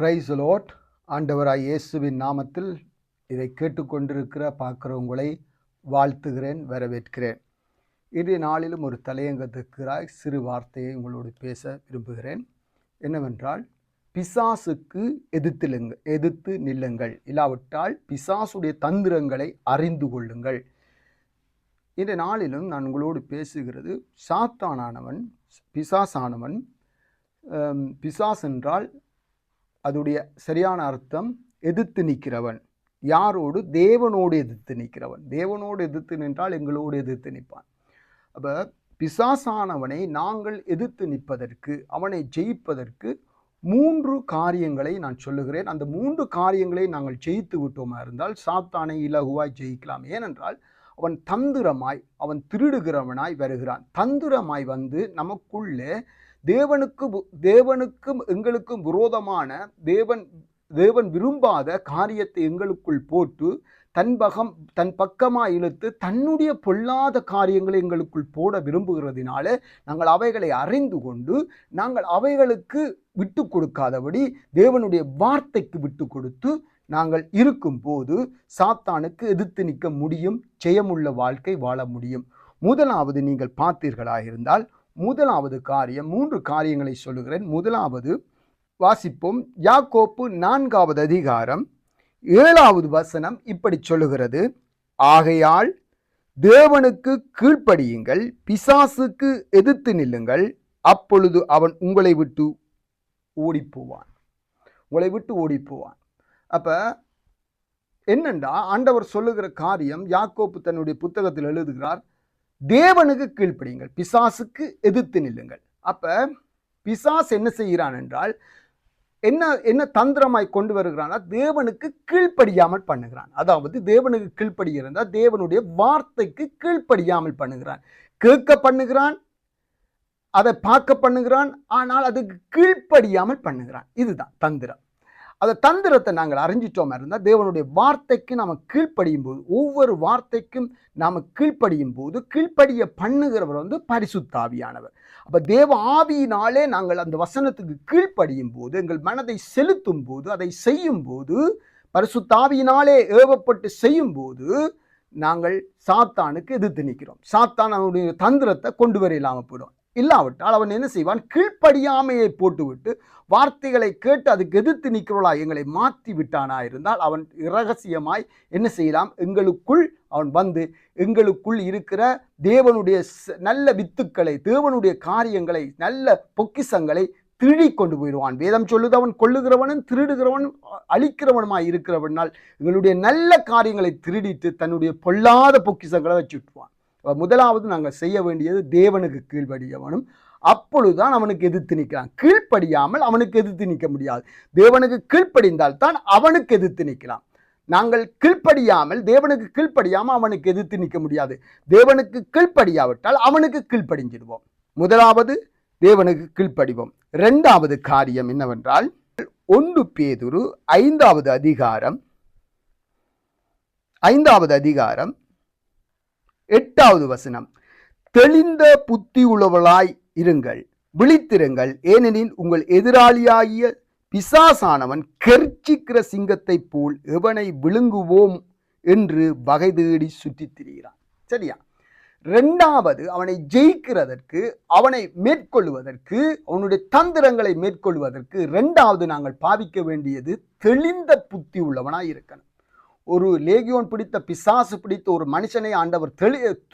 Praise the Lord. ஆண்டவராய் இயேசுவின் நாமத்தில் இதை கேட்டுக்கொண்டிருக்கிற பார்க்குறவங்களை வாழ்த்துகிறேன், வரவேற்கிறேன். இன்றைய நாளிலும் ஒரு தலையங்கத்துக்காய் சிறு வார்த்தையை உங்களோடு பேச விரும்புகிறேன். என்னவென்றால், பிசாசுக்கு எதிர்த்து நில்லுங்கள், இல்லாவிட்டால் பிசாசுடைய தந்திரங்களை அறிந்து கொள்ளுங்கள். இன்றைய நாளிலும் நான் உங்களோடு பேசுகிறது சாத்தானானவன், பிசாசானவன். பிசாஸ் என்றால் அதுடைய சரியான அர்த்தம் எதிர்த்து நிற்கிறவன். யாரோடு? தேவனோடு எதிர்த்து நிற்கிறவன். தேவனோடு எதிர்த்து நின்றால் எங்களோடு எதிர்த்து நிற்பான். அப்போ பிசாசானவனை நாங்கள் எதிர்த்து நிற்பதற்கு, அவனை ஜெயிப்பதற்கு 3 காரியங்களை நான் சொல்லுகிறேன். அந்த 3 காரியங்களை நாங்கள் ஜெயித்து விட்டோமா இருந்தால் சாத்தானை இலகுவாய் ஜெயிக்கலாம். ஏனென்றால் அவன் தந்திரமாய், அவன் திருடுகிறவனாய் வருகிறான். தந்திரமாய் வந்து நமக்குள்ளே தேவனுக்கும் எங்களுக்கும் விரோதமான தேவன் விரும்பாத காரியத்தை எங்களுக்குள் போட்டு தன் பக்கமாக இழுத்து தன்னுடைய பொல்லாத காரியங்களை எங்களுக்குள் போட விரும்புகிறதுனால நாங்கள் அவைகளை அறிந்து கொண்டு நாங்கள் அவைகளுக்கு விட்டு கொடுக்காதபடி தேவனுடைய வார்த்தைக்கு விட்டு கொடுத்து நாங்கள் இருக்கும்போது சாத்தானுக்கு எதிர்த்து நிற்க முடியும், ஜெயமுள்ள வாழ்க்கை வாழ முடியும். முதலாவது, நீங்கள் பார்த்தீர்களாக இருந்தால் முதலாவது காரியம், 3 காரியங்களை சொல்லுகிறேன். முதலாவது வாசிப்போம். யாக்கோப்பு 4வது அதிகாரம் 7வது வசனம் இப்படி சொல்லுகிறது: ஆகையால் தேவனுக்கு கீழ்ப்படியுங்கள், பிசாசுக்கு எதிர்த்து நில்லுங்கள், அப்பொழுது அவன் உங்களை விட்டு ஓடிப்போவான். அப்ப என்னண்டா ஆண்டவர் சொல்லுகிற காரியம், யாக்கோப்பு தன்னுடைய புத்தகத்தில் எழுதுகிறார், தேவனுக்கு கீழ்ப்படியுங்கள், பிசாசுக்கு எதிர்த்து நில்லுங்கள். அப்ப பிசாஸ் என்ன செய்கிறான் என்றால் என்ன தந்திரமாய் கொண்டு வருகிறான்? தேவனுக்கு கீழ்ப்படியாமல் பண்ணுகிறான். அதாவது தேவனுக்கு கீழ்ப்படுகிறதா, தேவனுடைய வார்த்தைக்கு கீழ்ப்படியாமல் பண்ணுகிறான். கேட்க பண்ணுகிறான், அதை பார்க்க பண்ணுகிறான், ஆனால் அதுக்கு கீழ்ப்படியாமல் பண்ணுகிறான். இதுதான் தந்திரம். அந்த தந்திரத்தை நாங்கள் அறிஞ்சிட்டோமா இருந்தால் தேவனுடைய வார்த்தைக்கு நாம் கீழ்ப்படியும் போது, ஒவ்வொரு வார்த்தைக்கும் நாம் கீழ்ப்படியும் போது, கீழ்ப்படிய பண்ணுகிறவர் பரிசுத்த ஆவியானவர். அப்போ தேவ ஆவியினாலே நாங்கள் அந்த வசனத்துக்கு கீழ்ப்படியும் போது, எங்கள் மனதை செலுத்தும் போது, அதை செய்யும் போது, பரிசுத்த ஆவியினாலே ஏவப்பட்டு செய்யும் போது நாங்கள் சாத்தானுக்கு எதிர்த்து நிற்கிறோம். சாத்தான் அவனுடைய தந்திரத்தை கொண்டு வர இல்லாமல் போயிடும். இல்லாவிட்டால் அவன் என்ன செய்வான்? கீழ்ப்படியாமையை போட்டுவிட்டு வார்த்தைகளை கேட்டு அதுக்கு எதிர்த்து நிற்கிறவளா எங்களை மாற்றி விட்டானா இருந்தால் அவன் இரகசியமாய் என்ன செய்யலாம்? எங்களுக்குள் அவன் வந்து எங்களுக்குள் இருக்கிற தேவனுடைய நல்ல வித்துக்களை, தேவனுடைய காரியங்களை, நல்ல பொக்கிசங்களை திருடி கொண்டு போயிடுவான். வேதம் சொல்லுது, அவன் கொள்ளுகிறவனும் திருடுகிறவனும் அழிக்கிறவனுமாய் இருக்கிறவனால் எங்களுடைய நல்ல காரியங்களை திருடிட்டு தன்னுடைய பொல்லாத பொக்கிசங்களை வச்சுட்டுவான். முதலாவது நாங்கள் செய்ய வேண்டியது தேவனுக்கு கீழ்ப்படியவனும், அப்பொழுதுதான் அவனுக்கு எதிர்த்து நிற்கிறான். கீழ்ப்படியாமல் அவனுக்கு எதிர்த்து நிற்க முடியாது. தேவனுக்கு கீழ்ப்படிந்தால் தான் அவனுக்கு எதிர்த்து நிற்கலாம். நாங்கள் கீழ்ப்படியாமல், தேவனுக்கு கீழ்ப்படியாமல் அவனுக்கு எதிர்த்து நிற்க முடியாது. தேவனுக்கு கீழ்ப்படியாவிட்டால் அவனுக்கு கீழ்ப்படிஞ்சிடுவோம். முதலாவது தேவனுக்கு கீழ்ப்படிவோம். 2வது காரியம் என்னவென்றால், 1 பேதுரு 5வது அதிகாரம் 8வது வசனம்: தெளிந்த புத்தி உள்ளவர்களாய் இருங்கள், விழித்திருங்கள், ஏனெனில் உங்கள் எதிராளியாகிய பிசாசானவன் கெர்ச்சிக்கிற சிங்கத்தை போல் எவனை விழுங்குவோம் என்று வகை தேடி சுற்றித் திரிகிறான். சரியா? 2வது, அவனை ஜெயிக்கிறதற்கு, அவனை மேற்கொள்வதற்கு, அவனுடைய தந்திரங்களை மேற்கொள்வதற்கு 2வது நாங்கள் பாவிக்க வேண்டியது தெளிந்த புத்தி உள்ளவனாய் இருக்கணும். ஒரு லேகியோன் பிடித்த, பிசாசு பிடித்த ஒரு மனுஷனை ஆண்டவர்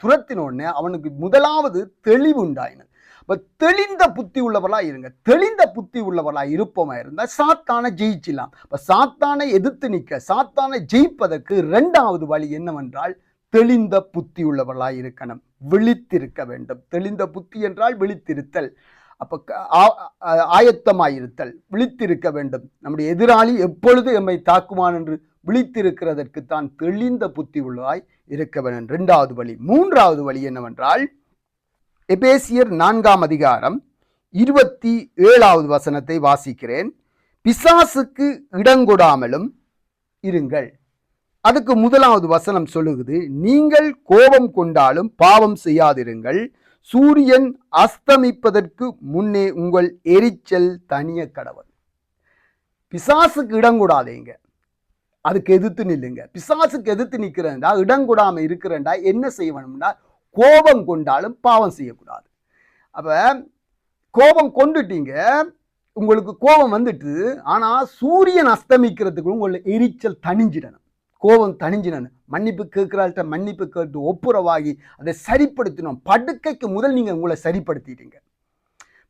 துரத்தினோடனே அவனுக்கு முதலாவது தெளிவு உண்டாயினது. தெளிந்த புத்தி உள்ளவர்களா இருங்க. தெளிந்த புத்தி உள்ளவர்களா இருப்போமா இருந்தால் சாத்தானை ஜெயிச்சிடலாம். சாத்தானை எதிர்த்து நிற்க, சாத்தானை ஜெயிப்பதற்கு 2வது வழி என்னவென்றால் தெளிந்த புத்தி உள்ளவர்களா இருக்கணும், விழித்திருக்க வேண்டும். தெளிந்த புத்தி என்றால் விழித்திருத்தல். அப்ப ஆயத்தமாயிருத்தல், விழித்திருக்க வேண்டும். நம்முடைய எதிராளி எப்பொழுது எம்மை தாக்குவான் என்று விழித்திருக்கிறதற்கு தான் தெளிந்த புத்தி உள்ளவாய் இருக்க வேண்டும். 2வது வழி. 3வது வழி என்னவென்றால், எபேசியர் 4ஆம் அதிகாரம் 27வது வசனத்தை வாசிக்கிறேன். பிசாசுக்கு இடங்கொடாமலும் இருங்கள். அதுக்கு முதலாவது வசனம் சொல்லுகிறது, நீங்கள் கோபம் கொண்டாலும் பாவம் செய்யாதிருங்கள், சூரியன் அஸ்தமிப்பதற்கு முன்னே உங்கள் எரிச்சல் தனிய கடவுள். பிசாசுக்கு இடம் கூடாதீங்க, அதுக்கு எதிர்த்து நில்லுங்க. பிசாசுக்கு எதிர்த்து நிற்கிறேன்டா, இடம் கூடாம இருக்கிறேன்டா என்ன செய்யணும்னா, கோபம் கொண்டாலும் பாவம் செய்யக்கூடாது. அப்ப கோபம் கொண்டுட்டீங்க, உங்களுக்கு கோபம் வந்துட்டு, ஆனா சூரியன் அஸ்தமிக்கிறதுக்கு உங்களை எரிச்சல் தணிஞ்சிடணும், கோபம் தணிஞ்சிடணும். மன்னிப்பு கேட்கிறாள்கிட்ட மன்னிப்பு கேட்டு ஒப்புரவாகி அதை சரிப்படுத்தணும். படுக்கைக்கு முதல் நீங்க உங்களை சரிப்படுத்திட்டீங்க,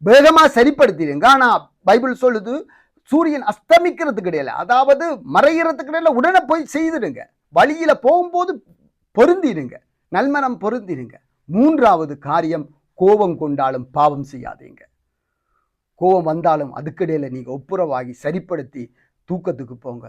வேகமா சரிப்படுத்திடுங்க. ஆனா பைபிள் சொல்லுது சூரியன் அஸ்தமிக்கிறதுக்கு இடையில, அதாவது மறைகிறதுக்கு இடையில உடனே போய் செய்திடுங்க. வழியில போகும்போது பொருந்திடுங்க, நல்மனம் பொருந்திடுங்க. மூன்றாவது காரியம், கோபம் கொண்டாலும் பாவம் செய்யாதீங்க. கோபம் வந்தாலும் அதுக்கிடையில நீங்க ஒப்புரவாகி சரிப்படுத்தி தூக்கத்துக்கு போங்க.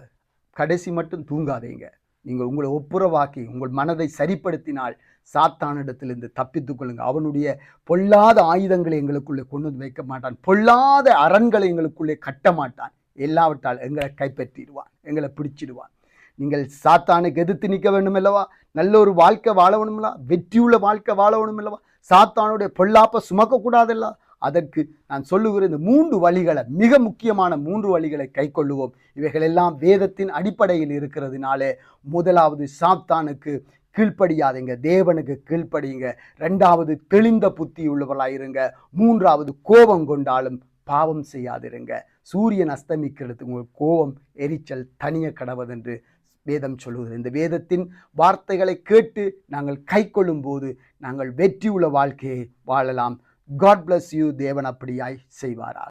கடைசி மட்டும் தூங்காதீங்க. நீங்கள் உங்களை ஒப்புரவாக்கி உங்கள் மனதை சரிப்படுத்தினால் சாத்தானிடத்திலிருந்து தப்பித்துக் கொள்ளுங்க. அவனுடைய பொல்லாத ஆயுதங்களை எங்களுக்குள்ளே கொண்டு வைக்க மாட்டான், பொல்லாத அரண்களை எங்களுக்குள்ளே கட்ட மாட்டான். எல்லாவற்றால் எங்களை கைப்பற்றிடுவான், எங்களை பிடிச்சிடுவான். நீங்கள் சாத்தானுக்கு எதிர்த்து நிற்க வேண்டும் அல்லவா, நல்ல ஒரு வாழ்க்கை வாழ வேணுமில்ல, வெற்றியுள்ள வாழ்க்கை வாழ வேணுமில்லவா, சாத்தானுடைய பொல்லாப்பை சுமக்கக்கூடாதல்ல. அதற்கு நான் சொல்லுகிற இந்த 3 வழிகளை, மிக முக்கியமான 3 வழிகளை கை கொள்ளுவோம். இவைகள் எல்லாம் வேதத்தின் அடிப்படையில் இருக்கிறதுனாலே, முதலாவது சாத்தானுக்கு கீழ்ப்படியாதீங்க, தேவனுக்கு கீழ்ப்படியுங்க. 2வது தெளிந்த புத்தி உள்ளவர்களாயிருங்க. 3வது கோபம் கொண்டாலும் பாவம் செய்யாதிருங்க. சூரியன் அஸ்தமிக்கிறதுக்கு உங்கள் கோபம் எரிச்சல் தனிய கடவதென்று வேதம் சொல்லுகிறது. இந்த வேதத்தின் வார்த்தைகளை கேட்டு நாங்கள் கை கொள்ளும் போது நாங்கள் வெற்றியுள்ள வாழ்க்கையை வாழலாம். God bless you. தேவன் அப்படியாய் செய்வாரா.